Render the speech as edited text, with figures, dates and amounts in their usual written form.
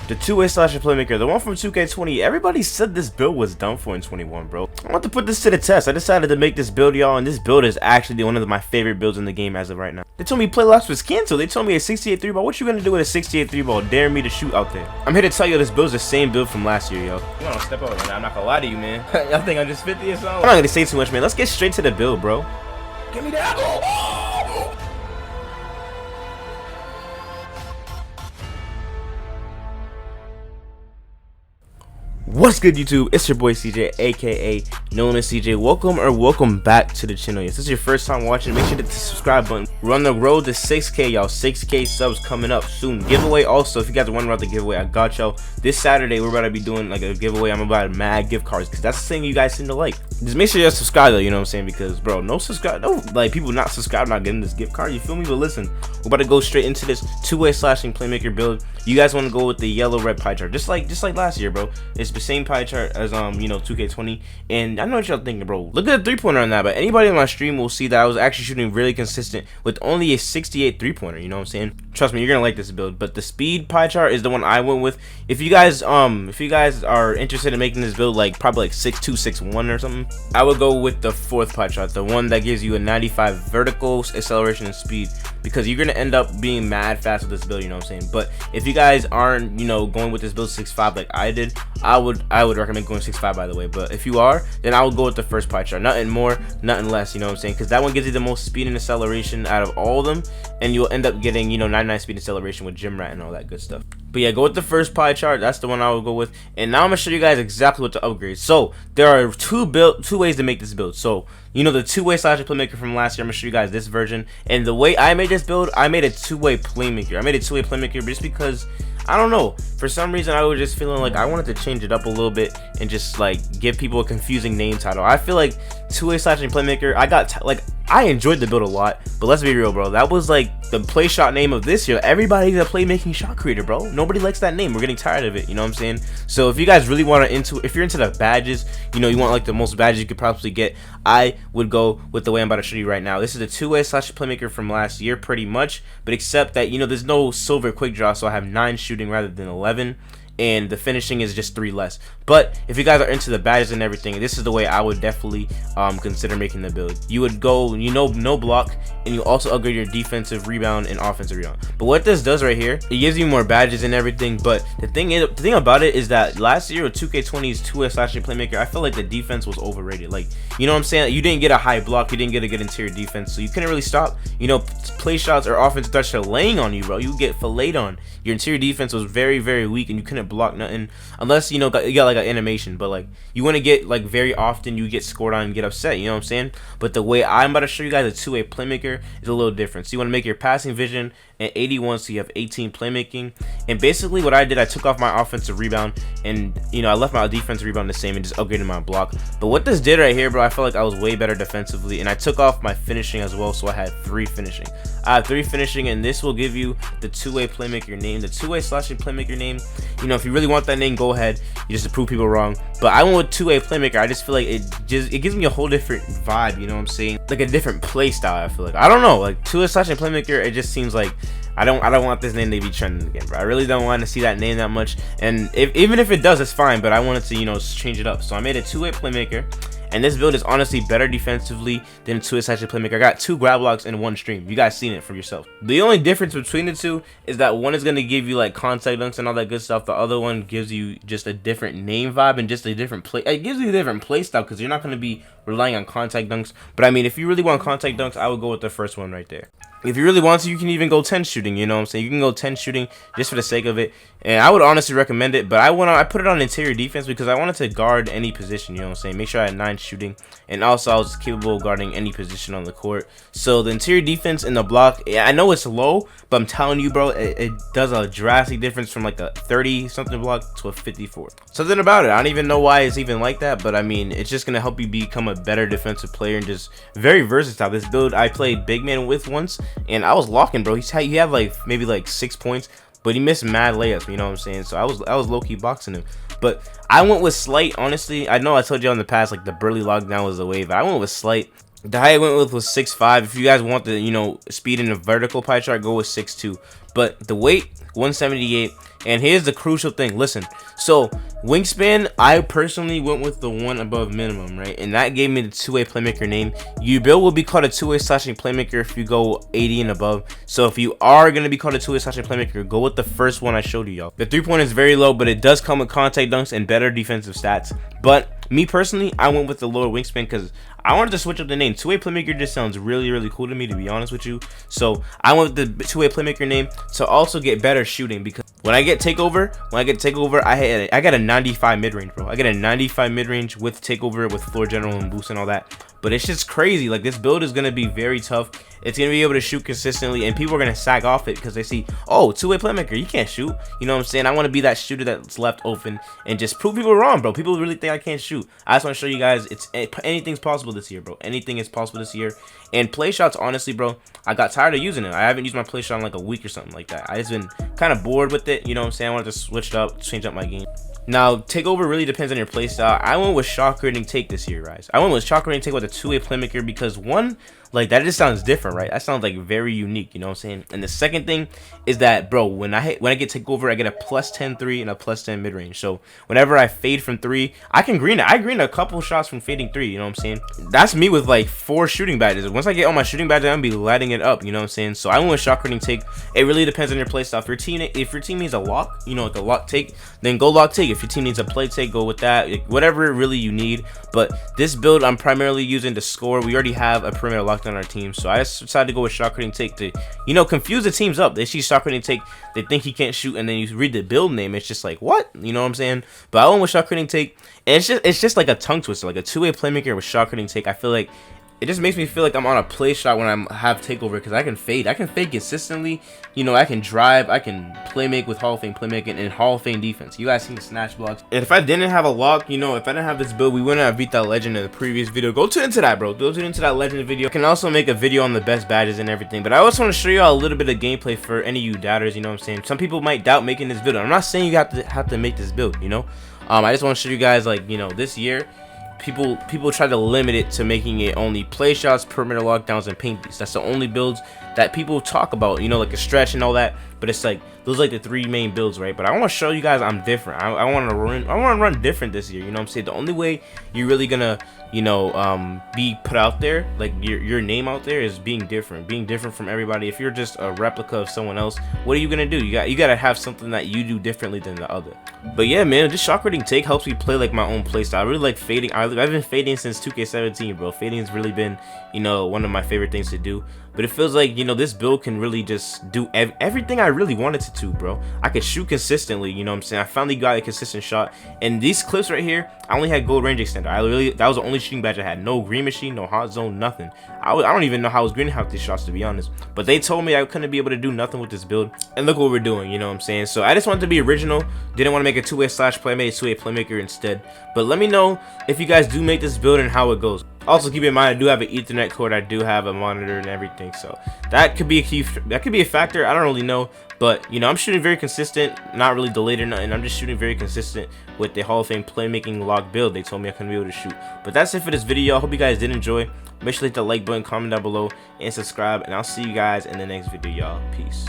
The two-way slasher playmaker, the one from 2K20. Everybody said this build was done for in 21, bro. I want to put this to the test. I decided to make this build, y'all, and this build is actually one of my favorite builds in the game as of right now. They told me play laps was canceled. They told me a 68 3-ball. What you gonna do with a 68 3-ball? Dare me to shoot out there? I'm here to tell you this build's the same build from last year, yo. You wanna step over, man? I'm not gonna lie to you, man. Y'all think I'm just 50 or something? I'm not gonna say too much, man. Let's get straight to the build, bro. Give me that. Oh! What's good, YouTube? It's your boy CJ, aka Nolimitcj. Welcome back to the channel. If this is your first time watching, make sure to hit the subscribe button. We're on the road to 6K, y'all. 6K subs coming up soon. Giveaway also, if you guys are wondering about the giveaway, I got y'all. This Saturday, we're about to be doing like a giveaway. I'm about to mad gift cards because that's the thing you guys seem to like. Just make sure you subscribe though, you know what I'm saying? Because, bro, no like people not subscribed, not getting this gift card. You feel me? But listen, we're about to go straight into this two-way slashing playmaker build. You guys want to go with the yellow-red pie chart, just like last year, bro. It's the same pie chart as 2K20, and I know what y'all thinking, bro. Look at the three-pointer on that. But anybody on my stream will see that I was actually shooting really consistent with only a 68 three-pointer. You know what I'm saying? Trust me, you're gonna like this build. But the speed pie chart is the one I went with. If you guys are interested in making this build like probably like 6'2", 6'1" or something, I would go with the fourth pie chart, the one that gives you a 95 vertical acceleration and speed, because you're gonna end up being mad fast with this build. You know what I'm saying? But if you guys aren't, going with this build 6'5" like I did, I would recommend going 6'5", by the way. But if you are, then I would go with the first pie chart. Nothing more, nothing less. You know what I'm saying? Because that one gives you the most speed and acceleration out of all of them, and you'll end up getting 99 speed and acceleration with gym rat and all that good stuff. But yeah, go with the first pie chart. That's the one I would go with. And now I'm gonna show you guys exactly what to upgrade. So there are two ways to make this build. So the two-way slasher playmaker from last year, I'm gonna show you guys this version. And the way I made this build, I made a two-way playmaker. I made a two-way playmaker just because, I don't know, for some reason I was just feeling like I wanted to change it up a little bit and just like give people a confusing name title. I feel like two-way slashing playmaker, I enjoyed the build a lot, but let's be real, bro. That was like the play shot name of this year. Everybody's a playmaking shot creator, bro. Nobody likes that name. We're getting tired of it. You know what I'm saying? So if you guys really want to if you're into the badges, you want like the most badges you could probably get, I would go with the way I'm about to show you right now. This is a two-way slash playmaker from last year, pretty much, but except that there's no silver quick draw, so I have 9 shooting rather than 11. And the finishing is just 3 less. But if you guys are into the badges and everything, this is the way I would definitely consider making the build. You would go, no block, and you also upgrade your defensive rebound and offensive rebound. But what this does right here, it gives you more badges and everything. But the thing about it is that last year with 2K20's two-way slashing playmaker, I felt like the defense was overrated. Like, you know what I'm saying? You didn't get a high block, you didn't get a good interior defense, so you couldn't really stop, play shots or offensive threats laying on you, bro. You get filleted on. Your interior defense was very, very weak, and you couldn't block nothing unless you got like an animation. But like you want to get like very often you get scored on and get upset, you know what I'm saying? But the way I'm about to show you guys a two-way playmaker is a little different. So you want to make your passing vision at 81, so you have 18 playmaking. And basically what I did, I took off my offensive rebound, and I left my defensive rebound the same and just upgraded my block. But what this did right here, bro, I felt like I was way better defensively, and I took off my finishing as well, so I had 3 finishing. I have 3 finishing, and this will give you the two-way playmaker name, the two-way slashing playmaker name. If you really want that name, go ahead. You just to prove people wrong. But I went with two-way playmaker. I just feel like it gives me a whole different vibe, you know what I'm saying? Like a different play style, I feel like. I don't know, like two-way slashing playmaker, it just seems like I don't want this name to be trending again, bro. I really don't want to see that name that much. And even if it does, it's fine, but I wanted to, change it up. So I made a two-way playmaker. And this build is honestly better defensively than a two-way slashing playmaker. I got 2 grab blocks in 1 stream. You guys seen it for yourself. The only difference between the two is that one is going to give you like contact dunks and all that good stuff. The other one gives you just a different name vibe and just a different play. It gives you a different play style because you're not going to be relying on contact dunks. But I mean, if you really want contact dunks, I would go with the first one right there. If you really want to, you can even go 10 shooting, you know what I'm saying? You can go 10 shooting just for the sake of it. And I would honestly recommend it, but I put it on interior defense because I wanted to guard any position, you know what I'm saying? Make sure I had 9 shooting, and also I was capable of guarding any position on the court. So the interior defense in the block, yeah, I know it's low, but I'm telling you, bro, it does a drastic difference from like a 30-something block to a 54. Something about it, I don't even know why it's even like that, but I mean, it's just going to help you become a better defensive player and just very versatile. This build I played big man with once, and I was locking, bro. He had like maybe like 6 points, but he missed mad layups, you know what I'm saying? So I was low-key boxing him. But I went with Slight, honestly. I know I told you in the past, like the Burley lockdown was the wave, but I went with Slight. The height I went with was 6'5". If you guys want the, speed in the vertical pie chart, go with 6'2". But the weight, 178. And here's the crucial thing. Listen, so Wingspan, I personally went with the one above minimum, right? And that gave me the two-way playmaker name. Your build will be called a two-way slashing playmaker if you go 80 and above. So if you are going to be called a two-way slashing playmaker, go with the first one I showed you, y'all. The 3-point is very low, but it does come with contact dunks and better defensive stats. But me personally, I went with the lower Wingspan because I wanted to switch up the name. Two-way playmaker just sounds really cool to me, to be honest with you. So I went with the two-way playmaker name to also get better shooting, because when I get takeover, I got a 95 mid-range, bro. I get a 95 mid-range with takeover, with floor general and boost and all that. But it's just crazy. Like, this build is gonna be very tough. It's gonna be able to shoot consistently, and people are gonna sag off it because they see, oh, two-way playmaker, you can't shoot. You know what I'm saying? I want to be that shooter that's left open and just prove people wrong, bro. People really think I can't shoot. I just want to show you guys anything's possible this year, bro. Anything is possible this year. And play shots, honestly, bro, I got tired of using it. I haven't used my play shot in like a week or something like that. I just been kind of bored with it. You know what I'm saying? I wanted to switch it up, change up my game. Now, takeover really depends on your playstyle. I went with shot creating take this year, guys. I went with shot creating take with a two-way playmaker because, one, like, that just sounds different, right? That sounds like very unique, you know what I'm saying? And the second thing is that, bro, when I get takeover, I get a +10 3 and a +10 mid range. So whenever I fade from 3, I can green it. I green a couple shots from fading 3, you know what I'm saying? That's me with like 4 shooting badges. Once I get all my shooting badges, I'm gonna be lighting it up, you know what I'm saying? So I went with shot creating take. It really depends on your playstyle. If your team needs a lock, you know, like a lock take, then go lock take. If your team needs a play take, go with that. Like, whatever really you need. But this build I'm primarily using to score. We already have a perimeter locked on our team, so I just decided to go with shot creating take to, you know, confuse the teams up. They see shot creating take, they think he can't shoot, and then you read the build name, it's just like, what? You know what I'm saying? But I went with shot creating take, and it's just like a tongue twister, like a two-way playmaker with shot creating take. I feel like it just makes me feel like I'm on a play shot when I have takeover, because I can fade consistently. You know, I can drive, I can play make with Hall of Fame playmaking and Hall of Fame defense. You guys seen the snatch blocks. And if I didn't have a lock, you know, if I didn't have this build, we wouldn't have beat that legend in the previous video. Go tune into that, bro. Go tune into that legend video. I can also make a video on the best badges and everything. But I also want to show you all a little bit of gameplay for any of you doubters. You know what I'm saying? Some people might doubt making this build. I'm not saying you have to make this build. You know, I just want to show you guys, like, you know, this year, people try to limit it to making it only play shots, perimeter lockdowns, and paint beats. That's the only builds that people talk about, you know, like a stretch and all that. But it's like, those are like the 3 main builds, right? But I want to show you guys I'm different. I want to run different this year. You know what I'm saying? The only way you're really gonna, you know, be put out there, like your name out there, is being different from everybody. If you're just a replica of someone else, what are you gonna do? You gotta have something that you do differently than the other. But yeah, man, this shot creating take helps me play like my own playstyle. I really like fading. I've been fading since 2K17, bro. Fading has really been, you know, one of my favorite things to do. But it feels like, you know, this build can really just do everything I really wanted to do, bro. I could shoot consistently, you know what I'm saying? I finally got a consistent shot. And these clips right here, I only had gold range extender. That was the only shooting badge I had. No green machine, no hot zone, nothing. I don't even know how I was greening half these shots, to be honest. But they told me I couldn't be able to do nothing with this build. And look what we're doing, you know what I'm saying? So I just wanted to be original. Didn't want to make a two-way slash playmate, two-way playmaker instead. But let me know if you guys do make this build and how it goes. Also, keep in mind, I do have an Ethernet cord. I do have a monitor and everything, so that could be a factor. I don't really know, but you know, I'm shooting very consistent, not really delayed or nothing. I'm just shooting very consistent with the Hall of Fame playmaking log build. They told me I couldn't be able to shoot. But that's it for this video. I hope you guys did enjoy. Make sure to hit the like button, comment down below, and subscribe. And I'll see you guys in the next video, y'all. Peace.